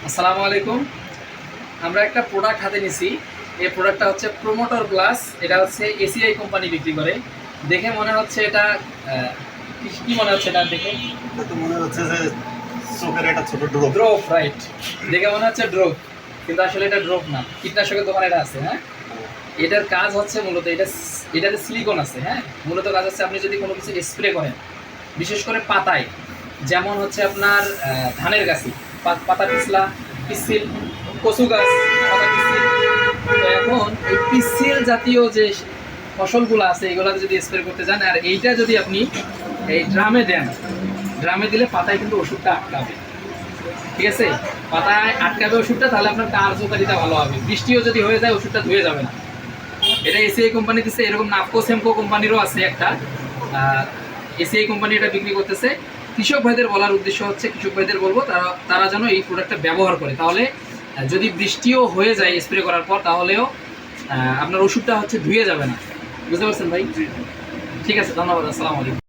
আসসালামু আলাইকুম। আমরা একটা প্রোডাক্ট হাতে নিছি। এই প্রোডাক্টটা হচ্ছে প্রোমোটর প্লাস। এটা হচ্ছে এসিআই কোম্পানি বিক্রি করে। দেখে মনে হচ্ছে এটা কি মনে হচ্ছে এটা দেখে? এটা তো মনে হচ্ছে যে চোখের একটা ছোট ড্রপ। Drop, right. দেখে মনে হচ্ছে ড্রপ, কিন্তু আসলে এটা ড্রপ না। কীটনাশকের দোকানে এটা আছে। হ্যাঁ, এটার কাজ হচ্ছে মূলত এটাতে সিলিকন আছে। হ্যাঁ, মূলত কাজ হচ্ছে আপনি যদি কোনো কিছু স্প্রে করেন, বিশেষ করে পাতায়, যেমন হচ্ছে আপনার ধানের গাছে পাতা পিছলা, পিচ্ছিল, কচু গাছ, পাতা পিচ্ছিল। তো এখন এই পিচ্ছিল জাতীয় যে ফসলগুলো আছে এগুলোতে যদি স্প্রে করতে যান, আর এইটা যদি আপনি এই ড্রামে দেন, ড্রামে দিলে পাতায় কিন্তু ওষুধটা আটকাবে। ঠিক আছে, পাতায় আটকাবে ওষুধটা, তাহলে আপনার কার্যকারিতা ভালো হবে। বৃষ্টিও যদি হয়ে যায় ওষুধটা ধুয়ে যাবে না। এটা এসিআই কোম্পানি দিচ্ছে। এরকম নাপকো সেমকো কোম্পানিরও আছে একটা। এসিআই কোম্পানি এটা বিক্রি করতেছে। কৃষক ভাইদের বলার উদ্দেশ্য হচ্ছে, কৃষক ভাইদের বলবো তারা যেন এই প্রোডাক্টটা ব্যবহার করে। তাহলে যদি বৃষ্টিও হয়ে যায় স্প্রে করার পর, তাহলেও আপনার ওষুধটা হচ্ছে ধুয়ে যাবে না। বুঝতে পারছেন ভাই? ঠিক আছে, ধন্যবাদ। আসসালামু আলাইকুম।